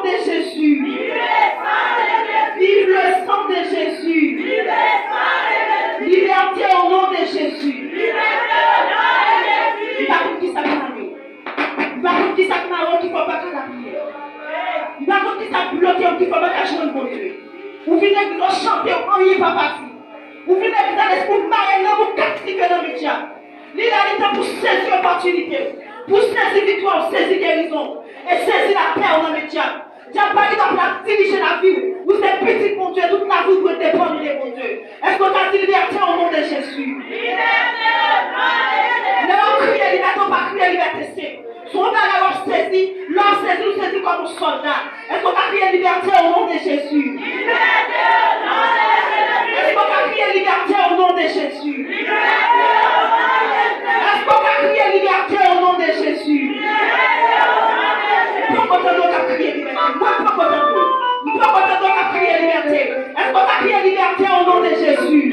de Jésus. Vive le sang de Jésus. Liberté au nom de Jésus. Pas contre qui ça marche. Pas contre qui ça marche qui ne faut pas qu'à la prière. Pas contre qui ça bloque qui ne faut pas qu'à jouer mon Dieu. Vous venez de chanter, on n'y va pas. Vous venez de l'esprit marier, vous captivez dans le diable. Il a l'état pour saisir l'opportunité, pour saisir victoire, saisir guérison et saisir la paix dans le diable. Diable, par exemple, la diriger la vie. Vous êtes petit, mon Dieu, toute la vie, vous êtes dépendre de mon Dieu. Est-ce qu'on a dit liberté au nom de Jésus? Leur crier liberté, on va crier liberté, c'est. Son va l'avoir saisi, l'homme saisi, nous saisi comme un soldat. Est-ce qu'on a crié liberté au nom de Jésus? Est-ce qu'on a crié liberté au nom de Jésus? Est-ce qu'on a crié liberté au nom de Jésus? Pourquoi on a crié liberté? Pourquoi on a crié liberté? Est-ce qu'on a crié liberté au nom de Jésus?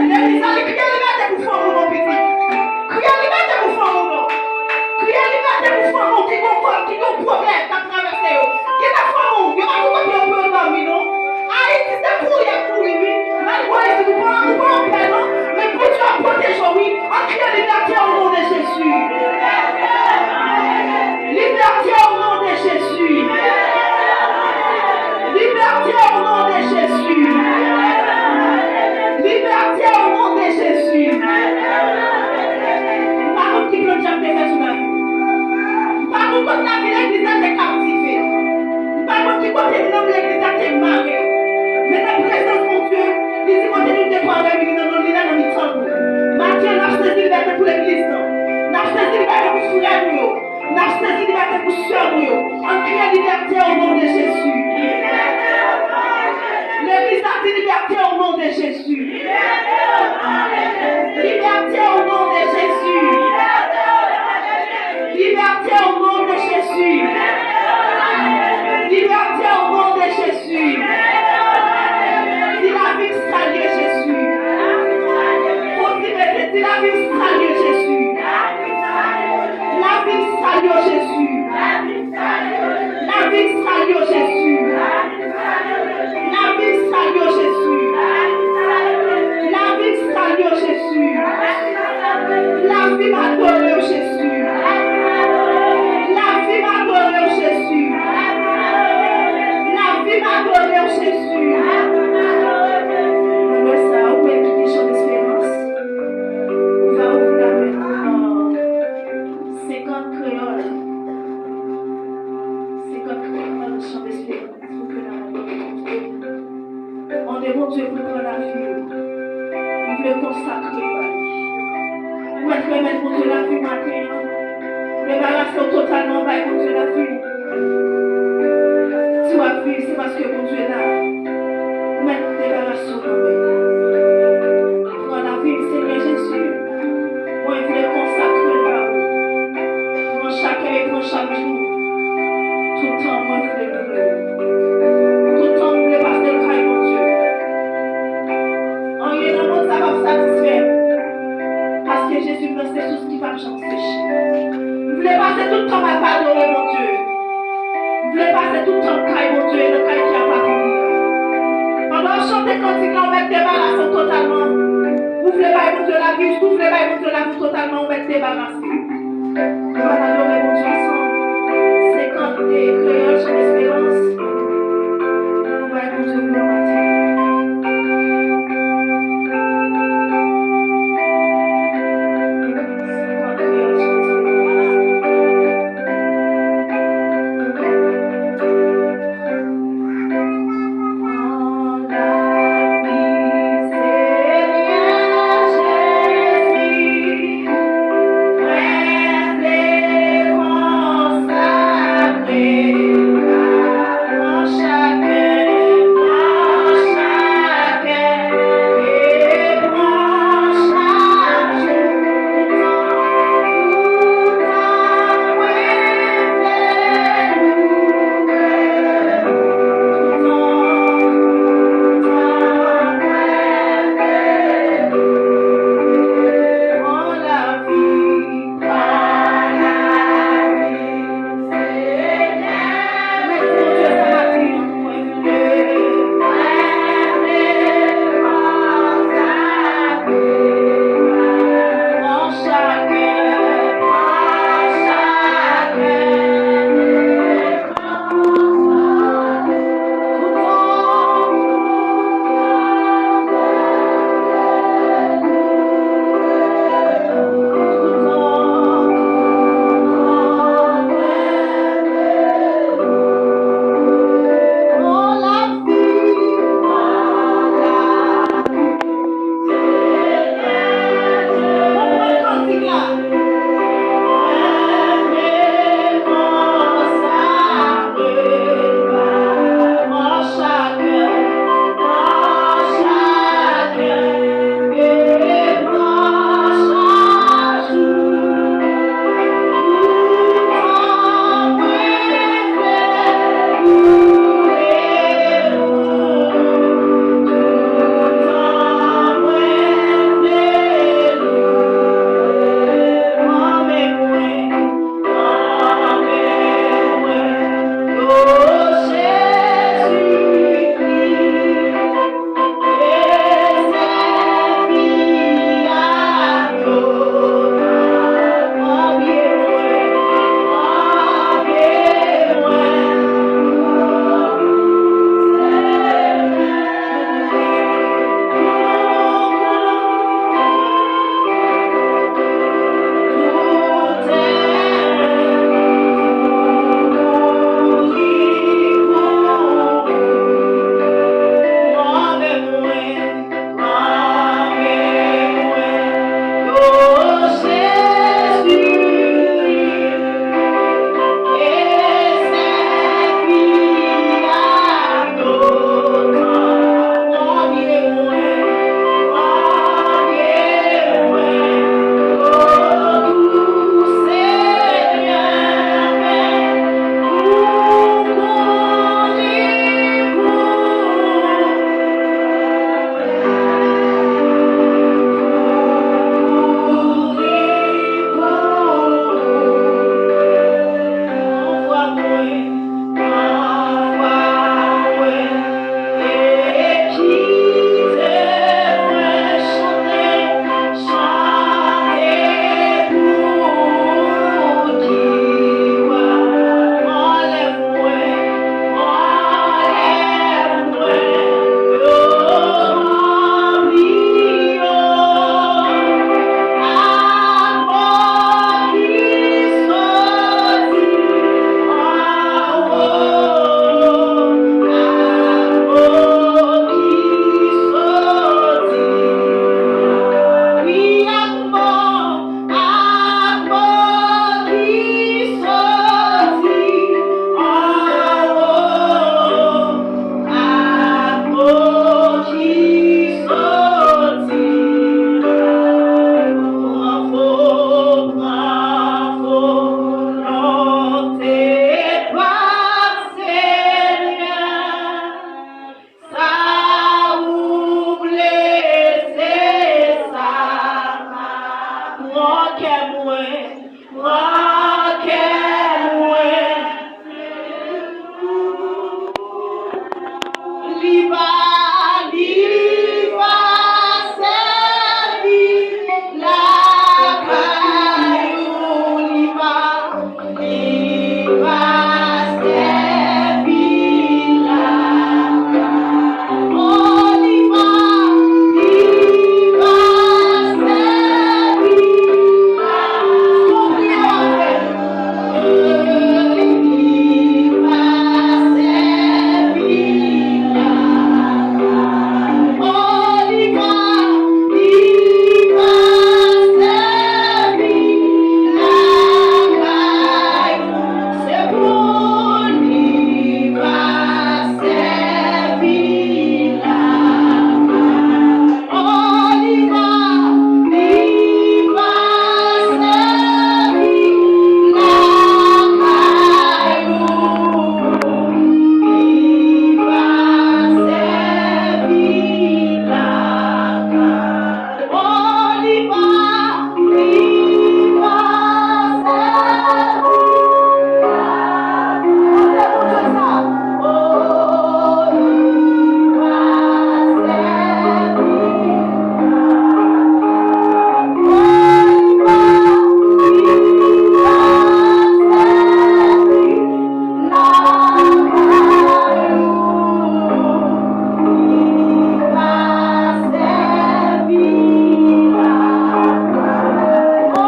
L'église a crié liberté pour faire mon nom petit. Criez liberté pour faire mon nom. Criez liberté pour faire mon nom qui a un problème qui a traversé. Qui a fait mon nom? Qui a fait mon nom? Haïti, c'est pour lui. Malgré tout, nous pouvons en paix, non? Mais pour Dieu, protéger, oui. On crie liberté au nom de Jésus. Liberté au nom de Jésus. Liberté au nom de Jésus. Liberté au nom de Jésus. Par contre, qui peut dire que c'est sous la vie? Par contre, la vie, l'église est captivée. Par contre, qui peut dire que l'église est mariée. Mais la présence, mon Dieu, les écoutes nous dépendent avec nous, nous sommes dans le Matthieu, nous avons saisi liberté pour l'église. Nous avons saisi liberté pour frères, nous avons saisi liberté pour soeurs. On crie liberté au nom de Jésus. L'église a dit liberté au nom de Jésus. Liberté au nom de Jésus. Liberté au nom de Jésus. Liberté au nom de Jésus. Dis la vie saluée Jésus. Continuez, dis la vie saluée Jésus. La vie saluée Jésus. La vie saluée Jésus. La vie saluée Jésus. La vie saluée Jésus. La vie m'adore Jésus. La vie m'adore Jésus. La vie m'adore Jésus. Après ça, où est toutes les choses d'espérance? On va ouvrir avec 50 créoles. 50 créoles dans le champ d'espérance. Pour que la on demande Dieu pour prendre la vie. Il veut consacrer. Où est-ce que mettre Dieu la vie matin? Débarrasser totalement par Dieu la vie. Si ma vie, c'est parce que mon Dieu est là. Mettre débarrasser de moi. Prends la vie, Seigneur Jésus. Moi, je veux consacrer par vous. Prends chacun et prends chaque jour. Tout le temps, moi, je veux louer. Tout le temps, je veux passer le travail, mon Dieu. En rien dans le monde, ça va me satisfaire. Parce que Jésus me sait tout ce qui va me changer. Je voulais passer tout le temps à adorer, mon Dieu. Je voulais passer tout le temps au caille, mon Dieu, et le caille qui a pas fini. Pendant chanter cantique, on va être débarrassé totalement. Vous voulez pas, mon Dieu, la vie, vous voulez pas, mon Dieu, la vie totalement, on va être débarrassé. On va adorer.